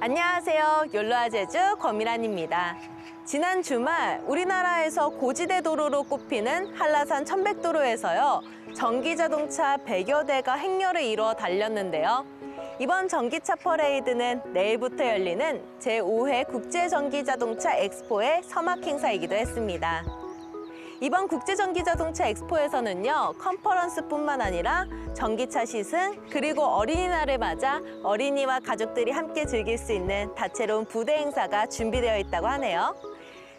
안녕하세요. 욜로아 제주 권미란입니다. 지난 주말 우리나라에서 고지대 도로로 꼽히는 한라산 천백도로에서요. 전기자동차 100여 대가 행렬을 이루어 달렸는데요. 이번 전기차 퍼레이드는 내일부터 열리는 제5회 국제전기자동차 엑스포의 서막 행사이기도 했습니다. 이번 국제전기자동차 엑스포에서는요, 컨퍼런스뿐만 아니라 전기차 시승, 그리고 어린이날을 맞아 어린이와 가족들이 함께 즐길 수 있는 다채로운 부대 행사가 준비되어 있다고 하네요.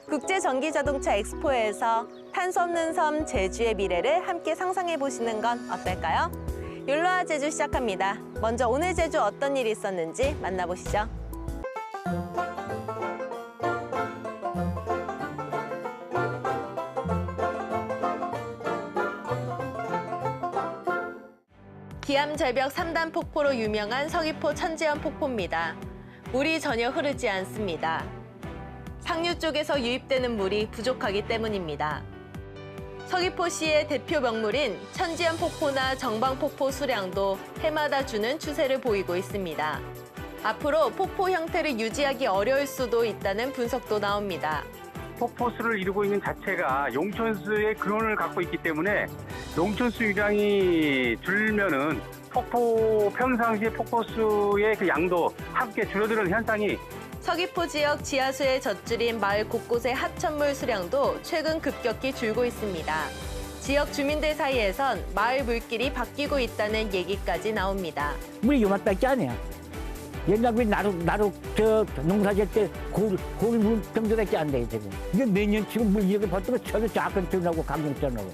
국제전기자동차 엑스포에서 탄소 없는 섬 제주의 미래를 함께 상상해 보시는 건 어떨까요? 욜로아 제주 시작합니다. 먼저 오늘 제주 어떤 일이 있었는지 만나보시죠. 기암절벽 3단 폭포로 유명한 서귀포 천지연 폭포입니다. 물이 전혀 흐르지 않습니다. 상류 쪽에서 유입되는 물이 부족하기 때문입니다. 서귀포시의 대표 명물인 천지연 폭포나 정방 폭포 수량도 해마다 주는 추세를 보이고 있습니다. 앞으로 폭포 형태를 유지하기 어려울 수도 있다는 분석도 나옵니다. 폭포수를 이루고 있는 자체가 용천수의 근원을 갖고 있기 때문에 용천수 유량이 줄면은 평상시의 폭포수의 그 양도 함께 줄어드는 현상이 서귀포 지역 지하수의 젖줄인 마을 곳곳의 하천물 수량도 최근 급격히 줄고 있습니다. 지역 주민들 사이에선 마을 물길이 바뀌고 있다는 얘기까지 나옵니다. 물이 요만밖에 안 해요. 옛날에 나도 저 농사질 때 고물 정도밖에 안 돼요, 지금. 이게 매년 지금 물 이렇게 버티고 저도 작은천하고 강릉천하고.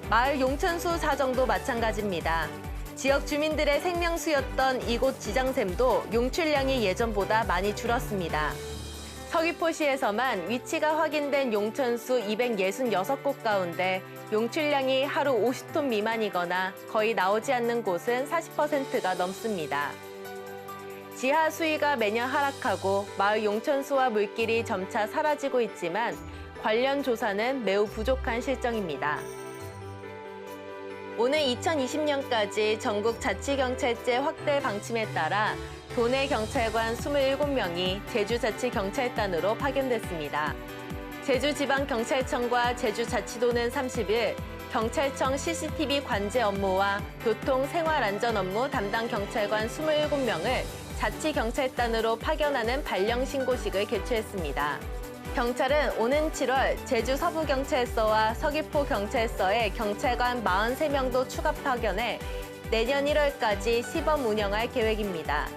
마을 용천수 사정도 마찬가지입니다. 지역 주민들의 생명수였던 이곳 지장샘도 용출량이 예전보다 많이 줄었습니다. 서귀포시에서만 위치가 확인된 용천수 266곳 가운데 용출량이 하루 50톤 미만이거나 거의 나오지 않는 곳은 40%가 넘습니다. 지하 수위가 매년 하락하고 마을 용천수와 물길이 점차 사라지고 있지만 관련 조사는 매우 부족한 실정입니다. 오는 2020년까지 전국 자치경찰제 확대 방침에 따라 도내 경찰관 27명이 제주자치경찰단으로 파견됐습니다. 제주지방경찰청과 제주자치도는 30일 경찰청 CCTV 관제 업무와 교통 생활안전 업무 담당 경찰관 27명을 자치경찰단으로 파견하는 발령신고식을 개최했습니다. 경찰은 오는 7월 제주 서부경찰서와 서귀포경찰서에 경찰관 43명도 추가 파견해 내년 1월까지 시범 운영할 계획입니다.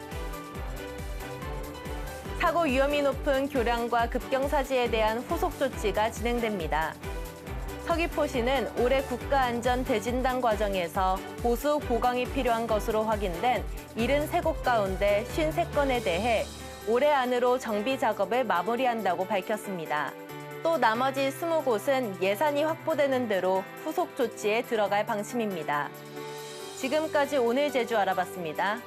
사고 위험이 높은 교량과 급경사지에 대한 후속 조치가 진행됩니다. 서귀포시는 올해 국가안전 대진단 과정에서 보수 보강이 필요한 것으로 확인된 73곳 가운데 53건에 대해 올해 안으로 정비 작업을 마무리한다고 밝혔습니다. 또 나머지 20곳은 예산이 확보되는 대로 후속 조치에 들어갈 방침입니다. 지금까지 오늘 제주 알아봤습니다.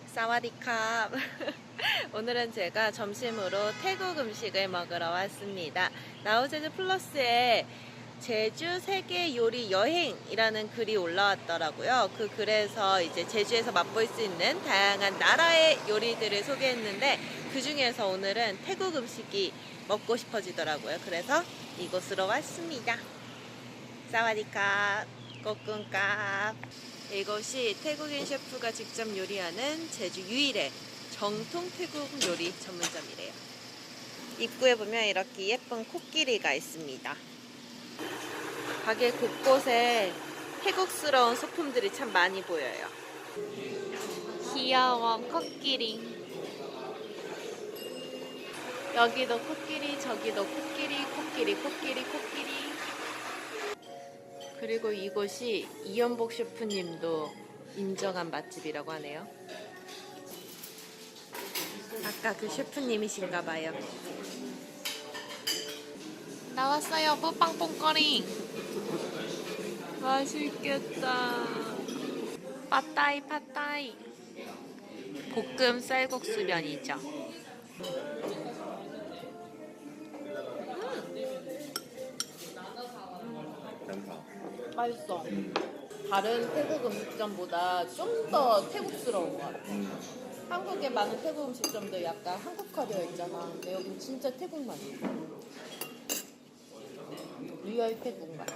사와디캅. 오늘은 제가 점심으로 태국 음식을 먹으러 왔습니다. 나우제주 플러스에 제주 세계 요리 여행이라는 글이 올라왔더라고요. 그 글에서 이제 제주에서 맛볼 수 있는 다양한 나라의 요리들을 소개했는데 그 중에서 오늘은 태국 음식이 먹고 싶어지더라고요. 그래서 이곳으로 왔습니다. 사와디캅, 꼬꿍캅. 이곳이 태국인 셰프가 직접 요리하는 제주 유일의 정통 태국 요리 전문점이래요. 입구에 보면 이렇게 예쁜 코끼리가 있습니다. 가게 곳곳에 태국스러운 소품들이 참 많이 보여요. 귀여워, 코끼리. 여기도 코끼리, 저기도 코끼리, 코끼리, 코끼리, 코끼리. 그리고 이곳이 이연복 셰프님도 인정한 맛집이라고 하네요. 아까 그 셰프님이신가 봐요. 나왔어요, 뿌빵뽕거리. 맛있겠다. 팟타이, 팟타이. 볶음 쌀국수면이죠. 맛있어. 다른 태국 음식점보다 좀 더 태국스러운 것 같아. 한국에 많은 태국 음식점도 약간 한국화되어 있잖아. 근데 여긴 진짜 태국 맛이야. 리얼 태국 맛.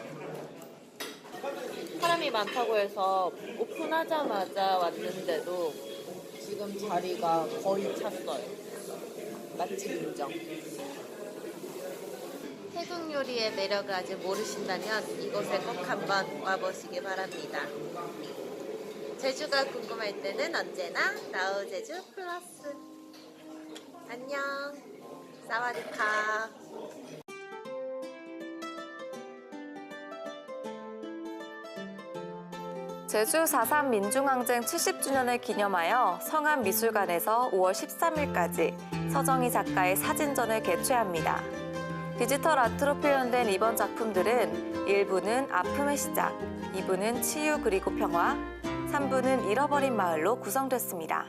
사람이 많다고 해서 오픈하자마자 왔는데도 지금 자리가 거의 찼어요. 맛집 인정. 태국 요리의 매력을 아직 모르신다면 이곳에 꼭 한번 와보시기 바랍니다. 제주가 궁금할 때는 언제나 나우 제주 플러스. 안녕. 사와디카. 제주 4.3 민중항쟁 70주년을 기념하여 성안미술관에서 5월 13일까지 서정희 작가의 사진전을 개최합니다. 디지털 아트로 표현된 이번 작품들은 1부는 아픔의 시작, 2부는 치유 그리고 평화, 3부는 잃어버린 마을로 구성됐습니다.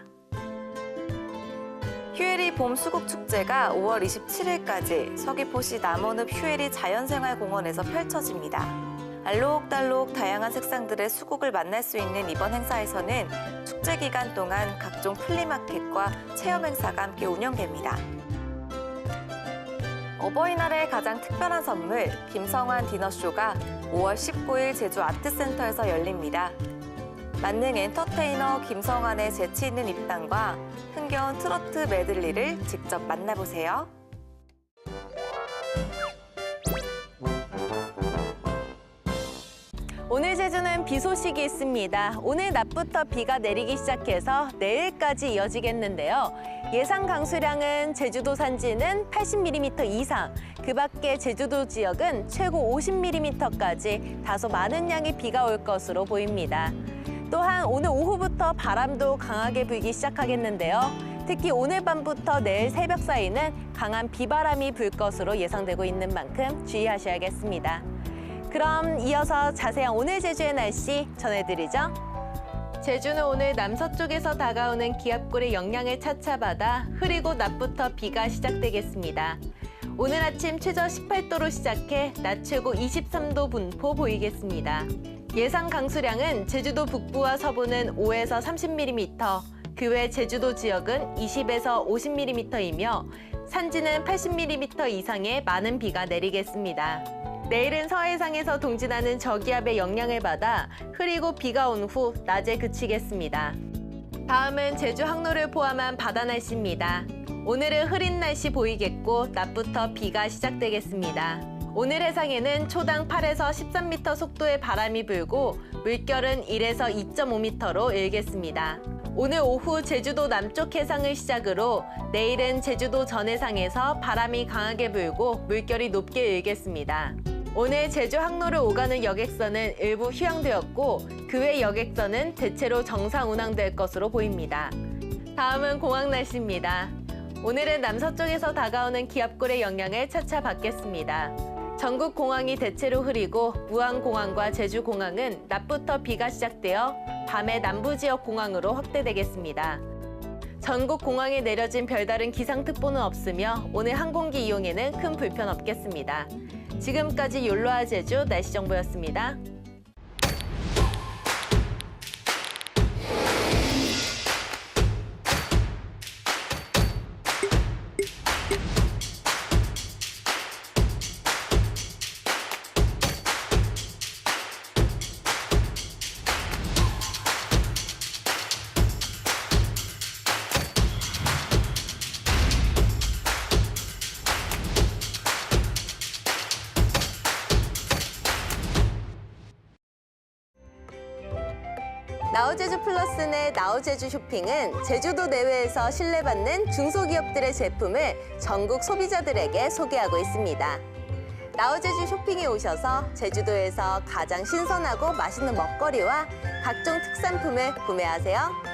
휴에리 봄 수국축제가 5월 27일까지 서귀포시 남원읍 휴에리 자연생활공원에서 펼쳐집니다. 알록달록 다양한 색상들의 수국을 만날 수 있는 이번 행사에서는 축제 기간 동안 각종 플리마켓과 체험 행사가 함께 운영됩니다. 어버이날의 가장 특별한 선물, 김성환 디너쇼가 5월 19일 제주 아트센터에서 열립니다. 만능 엔터테이너 김성환의 재치 있는 입담과 흥겨운 트로트 메들리를 직접 만나보세요. 오늘 제주는 비 소식이 있습니다. 오늘 낮부터 비가 내리기 시작해서 내일까지 이어지겠는데요. 예상 강수량은 제주도 산지는 80mm 이상, 그 밖에 제주도 지역은 최고 50mm까지 다소 많은 양의 비가 올 것으로 보입니다. 또한 오늘 오후부터 바람도 강하게 불기 시작하겠는데요. 특히 오늘 밤부터 내일 새벽 사이는 강한 비바람이 불 것으로 예상되고 있는 만큼 주의하셔야겠습니다. 그럼 이어서 자세한 오늘 제주의 날씨 전해드리죠. 제주는 오늘 남서쪽에서 다가오는 기압골의 영향을 차차 받아 흐리고 낮부터 비가 시작되겠습니다. 오늘 아침 최저 18도로 시작해 낮 최고 23도 분포 보이겠습니다. 예상 강수량은 제주도 북부와 서부는 5에서 30mm, 그 외 제주도 지역은 20에서 50mm이며 산지는 80mm 이상의 많은 비가 내리겠습니다. 내일은 서해상에서 동진하는 저기압의 영향을 받아 흐리고 비가 온 후 낮에 그치겠습니다. 다음은 제주 항로를 포함한 바다 날씨입니다. 오늘은 흐린 날씨 보이겠고 낮부터 비가 시작되겠습니다. 오늘 해상에는 초당 8에서 13m 속도의 바람이 불고 물결은 1에서 2.5m로 일겠습니다. 오늘 오후 제주도 남쪽 해상을 시작으로 내일은 제주도 전해상에서 바람이 강하게 불고 물결이 높게 일겠습니다. 오늘 제주 항로를 오가는 여객선은 일부 휴양되었고 그 외 여객선은 대체로 정상 운항될 것으로 보입니다. 다음은 공항 날씨입니다. 오늘은 남서쪽에서 다가오는 기압골의 영향을 차차 받겠습니다. 전국 공항이 대체로 흐리고 무안공항과 제주공항은 낮부터 비가 시작되어 밤에 남부 지역 공항으로 확대되겠습니다. 전국 공항에 내려진 별다른 기상특보는 없으며 오늘 항공기 이용에는 큰 불편 없겠습니다. 지금까지 욜로아 제주 날씨 정보였습니다. 나우제주 플러스 내 나우제주 쇼핑은 제주도 내외에서 신뢰받는 중소기업들의 제품을 전국 소비자들에게 소개하고 있습니다. 나우제주 쇼핑에 오셔서 제주도에서 가장 신선하고 맛있는 먹거리와 각종 특산품을 구매하세요.